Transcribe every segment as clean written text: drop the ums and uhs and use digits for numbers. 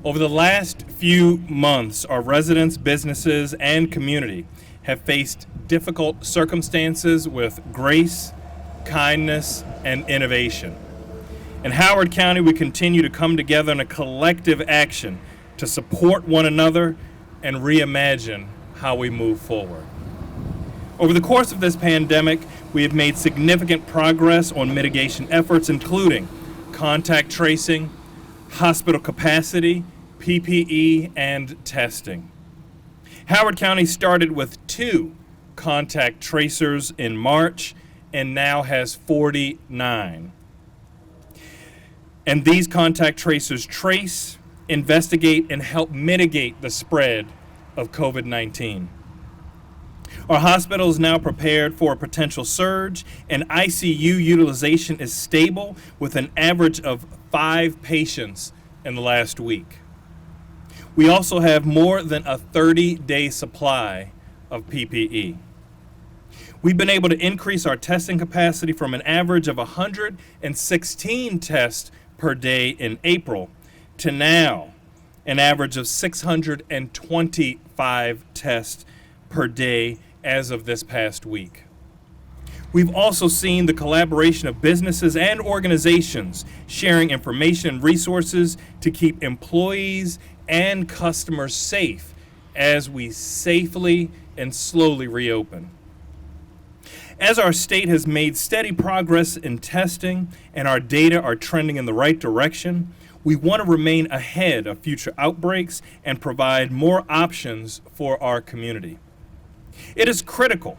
Over the last few months, our residents, businesses, and community have faced difficult circumstances with grace, kindness, and innovation. In Howard County, we continue to come together in a collective action to support one another and reimagine how we move forward. Over the course of this pandemic, we have made significant progress on mitigation efforts, including contact tracing, hospital capacity, PPE, and testing. Howard County started with 2 contact tracers in March and now has 49. And these contact tracers trace, investigate, and help mitigate the spread of COVID-19. Our hospital is now prepared for a potential surge, and ICU utilization is stable with an average of 5 patients in the last week. We also have more than a 30-day supply of PPE. We've been able to increase our testing capacity from an average of 116 tests per day in April to now an average of 625 tests per day as of this past week. We've also seen the collaboration of businesses and organizations sharing information and resources to keep employees and customers safe as we safely and slowly reopen. As our state has made steady progress in testing and our data are trending in the right direction, we want to remain ahead of future outbreaks and provide more options for our community. It is critical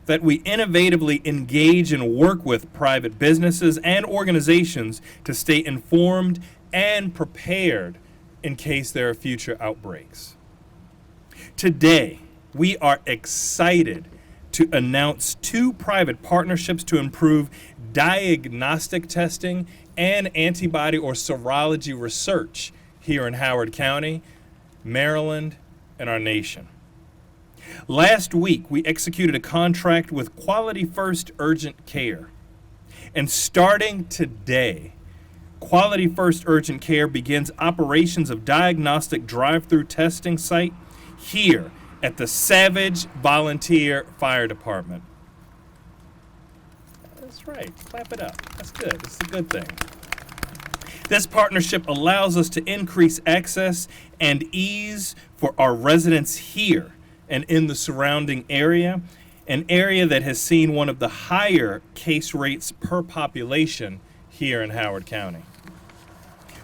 that we innovatively engage and work with private businesses and organizations to stay informed and prepared in case there are future outbreaks. Today, we are excited to announce 2 private partnerships to improve diagnostic testing and antibody or serology research here in Howard County, Maryland, and our nation. Last week, we executed a contract with Quality First Urgent Care. And starting today, Quality First Urgent Care begins operations of diagnostic drive-through testing site here at the Savage Volunteer Fire Department. That's right, clap it up. That's good, it's a good thing. This partnership allows us to increase access and ease for our residents here and in the surrounding area, an area that has seen one of the higher case rates per population here in Howard County.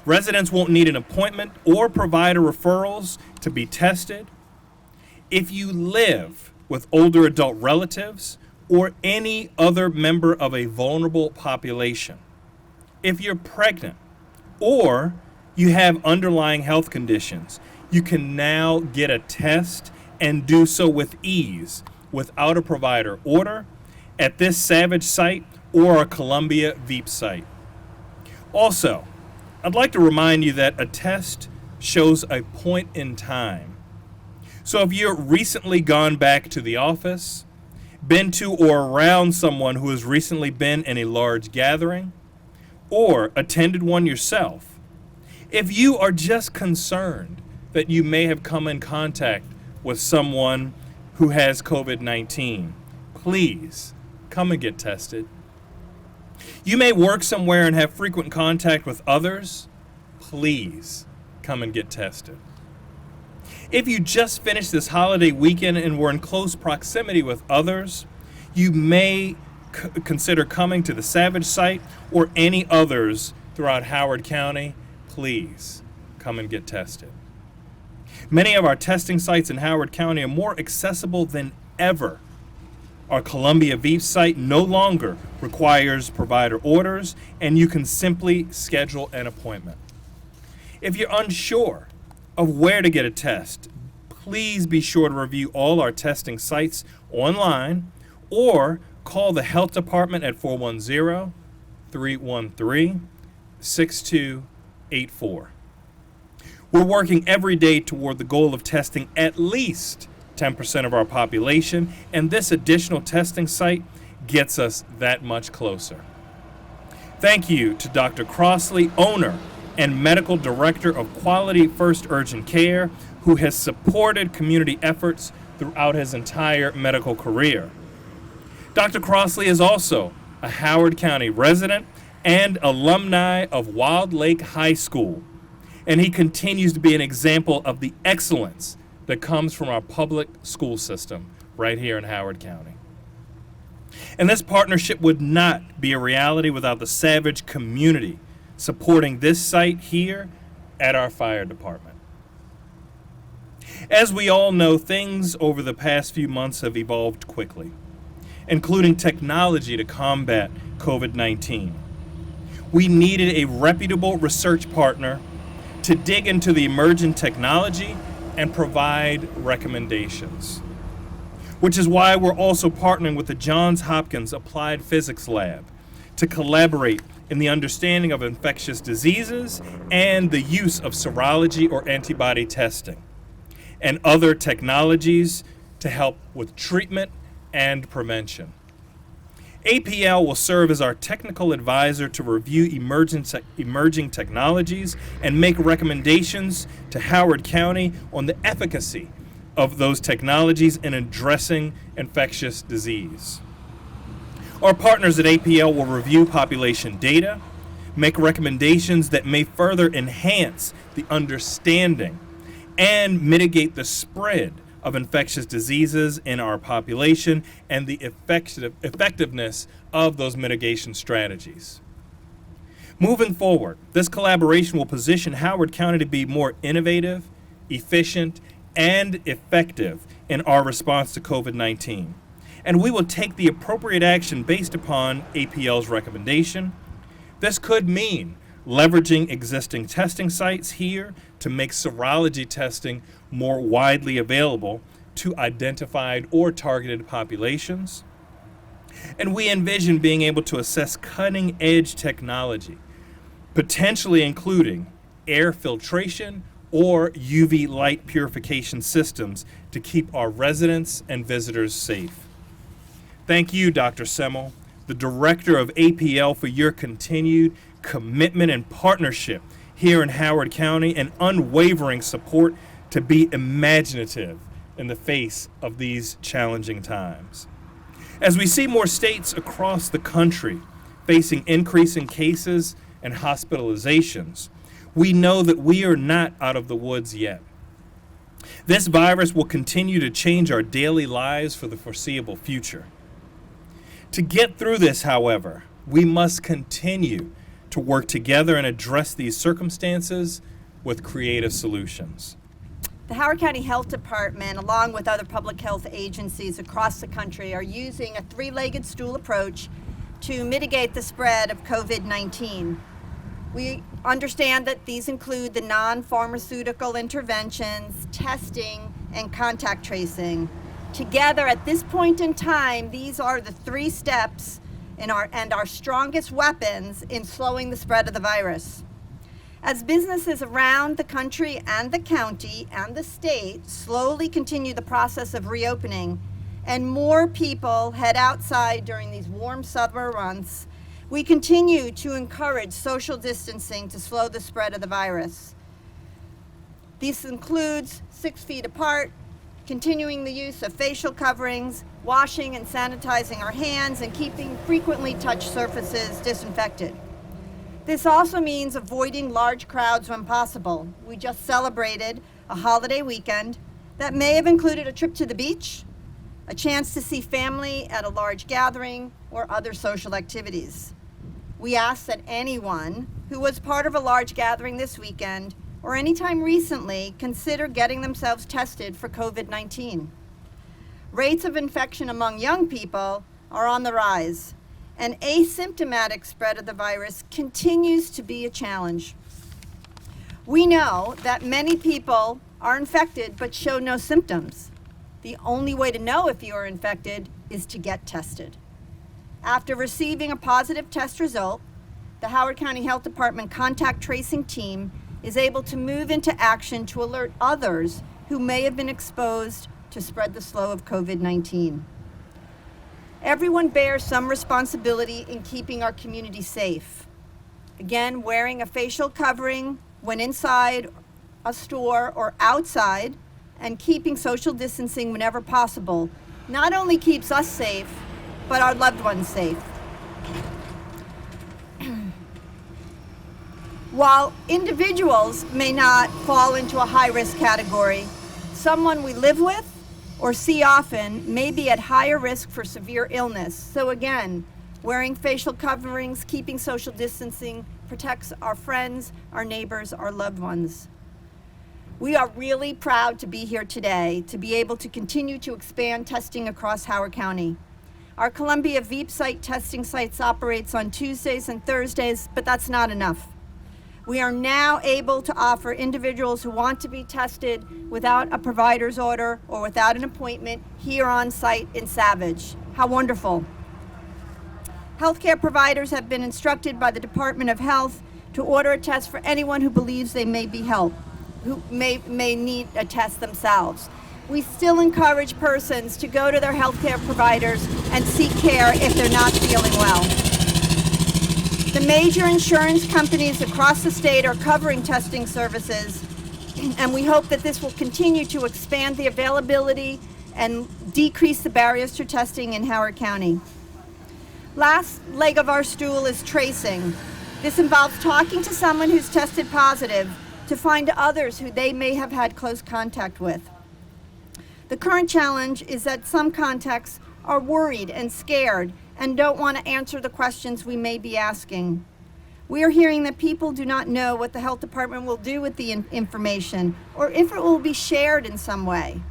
Residents won't need an appointment or provider referrals to be tested. If you live with older adult relatives or any other member of a vulnerable population, if you're pregnant or you have underlying health conditions, you can now get a test and do so with ease without a provider order at this Savage site or a Columbia Veep site. Also, I'd like to remind you that a test shows a point in time. So if you've recently gone back to the office, been to or around someone who has recently been in a large gathering, or attended one yourself, if you are just concerned that you may have come in contact with someone who has COVID-19, please come and get tested. You may work somewhere and have frequent contact with others. Please come and get tested. If you just finished this holiday weekend and were in close proximity with others, you may consider coming to the Savage site or any others throughout Howard County. Please come and get tested. Many of our testing sites in Howard County are more accessible than ever. Our Columbia Veep site no longer requires provider orders, and you can simply schedule an appointment. If you're unsure of where to get a test, please be sure to review all our testing sites online or call the health department at 410-313-6284. We're working every day toward the goal of testing at least 10% of our population, and this additional testing site gets us that much closer. Thank you to Dr. Crossley, owner and Medical Director of Quality First Urgent Care, who has supported community efforts throughout his entire medical career. Dr. Crossley is also a Howard County resident and alumni of Wild Lake High School, and he continues to be an example of the excellence that comes from our public school system right here in Howard County. And this partnership would not be a reality without the Savage community supporting this site here at our fire department. As we all know, things over the past few months have evolved quickly, including technology to combat COVID-19. We needed a reputable research partner to dig into the emerging technology and provide recommendations, which is why we're also partnering with the Johns Hopkins Applied Physics Lab to collaborate in the understanding of infectious diseases and the use of serology or antibody testing and other technologies to help with treatment and prevention. APL will serve as our technical advisor to review emerging technologies and make recommendations to Howard County on the efficacy of those technologies in addressing infectious disease. Our partners at APL will review population data, make recommendations that may further enhance the understanding and mitigate the spread of infectious diseases in our population and the effectiveness of those mitigation strategies. Moving forward, this collaboration will position Howard County to be more innovative, efficient, and effective in our response to COVID-19. And we will take the appropriate action based upon APL's recommendation. This could mean leveraging existing testing sites here to make serology testing more widely available to identified or targeted populations. And we envision being able to assess cutting-edge technology, potentially including air filtration or UV light purification systems to keep our residents and visitors safe. Thank you, Dr. Semmel, the Director of APL, for your continued commitment and partnership here in Howard County and unwavering support to be imaginative in the face of these challenging times. As we see more states across the country facing increasing cases and hospitalizations, we know that we are not out of the woods yet. This virus will continue to change our daily lives for the foreseeable future. To get through this, however, we must continue to work together and address these circumstances with creative solutions. The Howard County Health Department, along with other public health agencies across the country, are using a three-legged stool approach to mitigate the spread of COVID-19. We understand that these include the non-pharmaceutical interventions, testing, and contact tracing. Together, at this point in time, these are the three steps in our strongest weapons in slowing the spread of the virus. As businesses around the country and the county and the state slowly continue the process of reopening and more people head outside during these warm summer months, we continue to encourage social distancing to slow the spread of the virus. This includes 6 feet apart, continuing the use of facial coverings, washing and sanitizing our hands, and keeping frequently touched surfaces disinfected. This also means avoiding large crowds when possible. We just celebrated a holiday weekend that may have included a trip to the beach, a chance to see family at a large gathering, or other social activities. We ask that anyone who was part of a large gathering this weekend or anytime recently consider getting themselves tested for COVID-19. Rates of infection among young people are on the rise, and asymptomatic spread of the virus continues to be a challenge. We know that many people are infected but show no symptoms. The only way to know if you are infected is to get tested. After receiving a positive test result, the Howard County Health Department contact tracing team is able to move into action to alert others who may have been exposed to spread the flow of COVID-19. Everyone bears some responsibility in keeping our community safe. Again, wearing a facial covering when inside a store or outside and keeping social distancing whenever possible not only keeps us safe, but our loved ones safe. While individuals may not fall into a high-risk category, someone we live with or see often may be at higher risk for severe illness. So again, wearing facial coverings, keeping social distancing protects our friends, our neighbors, our loved ones. We are really proud to be here today to be able to continue to expand testing across Howard County. Our Columbia Veep site testing sites operates on Tuesdays and Thursdays, but that's not enough. We are now able to offer individuals who want to be tested without a provider's order or without an appointment here on site in Savage. How wonderful. Healthcare providers have been instructed by the Department of Health to order a test for anyone who believes they may be helped, who may need a test themselves. We still encourage persons to go to their healthcare providers and seek care if they're not feeling well. The major insurance companies across the state are covering testing services, and we hope that this will continue to expand the availability and decrease the barriers to testing in Howard County. Last leg of our stool is tracing. This involves talking to someone who's tested positive to find others who they may have had close contact with. The current challenge is that some contacts are worried and scared and don't want to answer the questions we may be asking. We are hearing that people do not know what the health department will do with the information or if it will be shared in some way.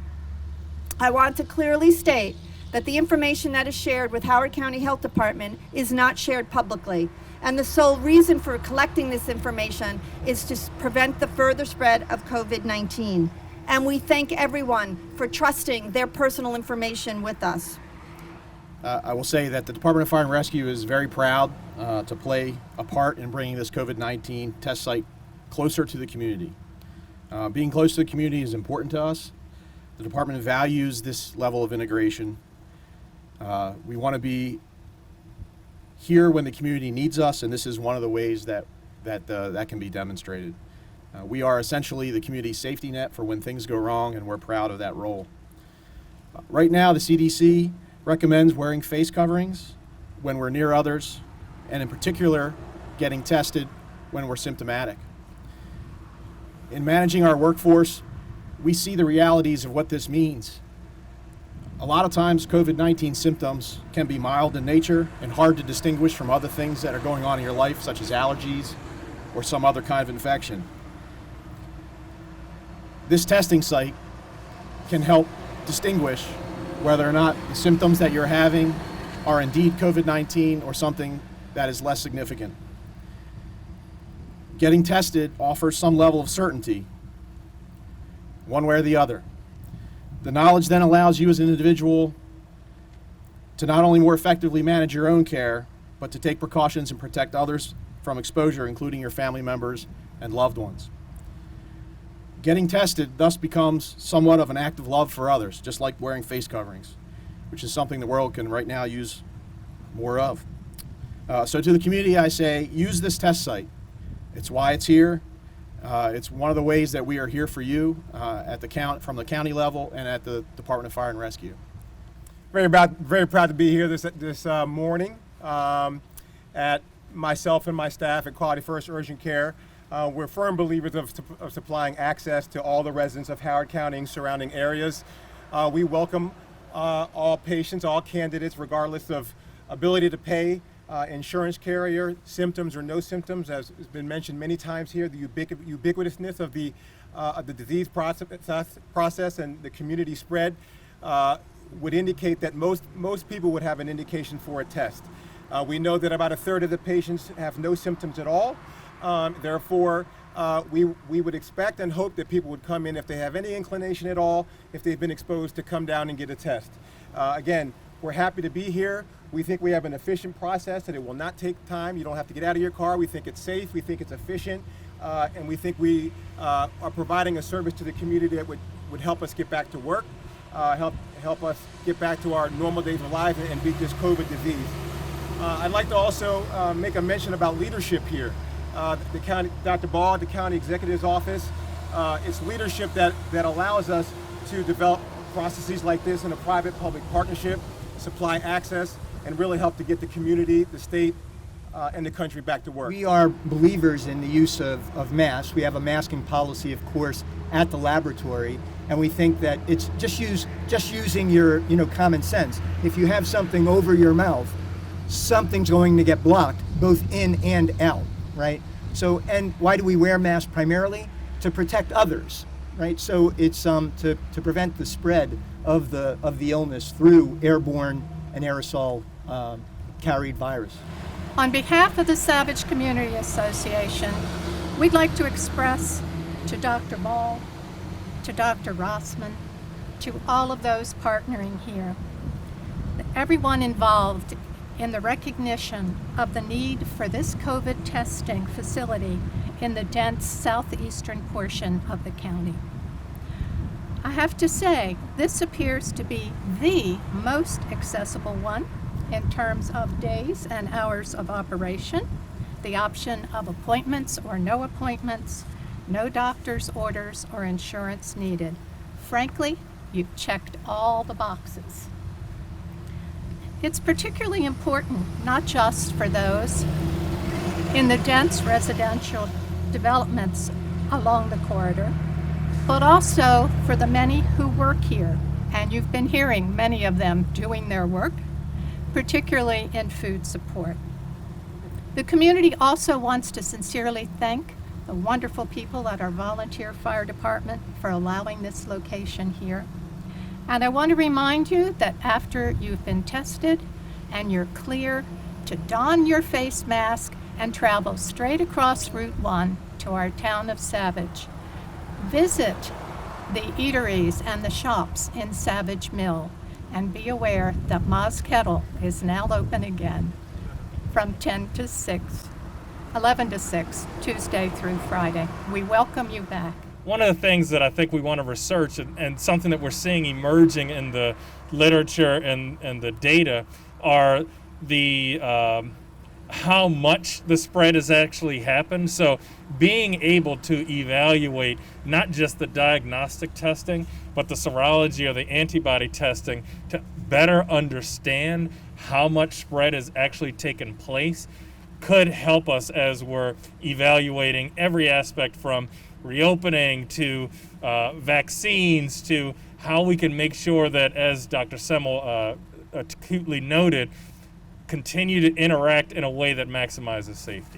I want to clearly state that the information that is shared with Howard County Health Department is not shared publicly, and the sole reason for collecting this information is to prevent the further spread of COVID-19. And we thank everyone for trusting their personal information with us. I will say that the Department of Fire and Rescue is very proud to play a part in bringing this COVID-19 test site closer to the community. Being close to the community is important to us. The department values this level of integration. We want to be here when the community needs us, and this is one of the ways that can be demonstrated. We are essentially the community safety net for when things go wrong, and we're proud of that role. Right now, the CDC recommends wearing face coverings when we're near others, and in particular, getting tested when we're symptomatic. In managing our workforce, we see the realities of what this means. A lot of times, COVID-19 symptoms can be mild in nature and hard to distinguish from other things that are going on in your life, such as allergies or some other kind of infection. This testing site can help distinguish whether or not the symptoms that you're having are indeed COVID-19 or something that is less significant. Getting tested offers some level of certainty, one way or the other. The knowledge then allows you as an individual to not only more effectively manage your own care, but to take precautions and protect others from exposure, including your family members and loved ones. Getting tested thus becomes somewhat of an act of love for others, just like wearing face coverings, which is something the world can right now use more of. So to the community, I say, use this test site. It's why it's here. It's one of the ways that we are here for you from the county level and at the Department of Fire and Rescue. Very proud to be here this morning at myself and my staff at Quality First Urgent Care. We're firm believers of supplying access to all the residents of Howard County and surrounding areas. We welcome all patients, all candidates, regardless of ability to pay, insurance carrier, symptoms or no symptoms, as has been mentioned many times here. The ubiquitousness of the disease process and the community spread would indicate that most people would have an indication for a test. We know that about a third of the patients have no symptoms at all. Therefore, we would expect and hope that people would come in if they have any inclination at all, if they've been exposed, to come down and get a test. Again, we're happy to be here. We think we have an efficient process, that it will not take time. You don't have to get out of your car. We think it's safe. We think it's efficient. And we think we are providing a service to the community that would help us get back to work, help us get back to our normal days of life and beat this COVID disease. I'd like to also make a mention about leadership here. the county, Dr. Ball, the county executive's office. It's leadership that allows us to develop processes like this in a private-public partnership, supply access, and really help to get the community, the state, and the country back to work. We are believers in the use of masks. We have a masking policy, of course, at the laboratory, and we think that it's just using your common sense. If you have something over your mouth, something's going to get blocked, both in and out, right? So, and why do we wear masks primarily? To protect others, right? So it's to prevent the spread of the illness through airborne and aerosol carried virus. On behalf of the Savage Community Association, we'd like to express to Dr. Ball, to Dr. Rossman, to all of those partnering here, everyone involved in the recognition of the need for this COVID testing facility in the dense southeastern portion of the county. I have to say, this appears to be the most accessible one in terms of days and hours of operation, the option of appointments or no appointments, no doctor's orders or insurance needed. Frankly, you've checked all the boxes. It's particularly important not just for those in the dense residential developments along the corridor, but also for the many who work here, and you've been hearing many of them doing their work, particularly in food support. The community also wants to sincerely thank the wonderful people at our volunteer fire department for allowing this location here. And I want to remind you that after you've been tested and you're clear, to don your face mask and travel straight across Route 1 to our town of Savage. Visit the eateries and the shops in Savage Mill, and be aware that Ma's Kettle is now open again from 11 to 6, Tuesday through Friday. We welcome you back. One of the things that I think we want to research, and something that we're seeing emerging in the literature and the data, are the how much the spread has actually happened. So being able to evaluate not just the diagnostic testing, but the serology or the antibody testing to better understand how much spread has actually taken place could help us as we're evaluating every aspect from reopening to vaccines to how we can make sure that, as Dr. Semmel acutely noted, continue to interact in a way that maximizes safety.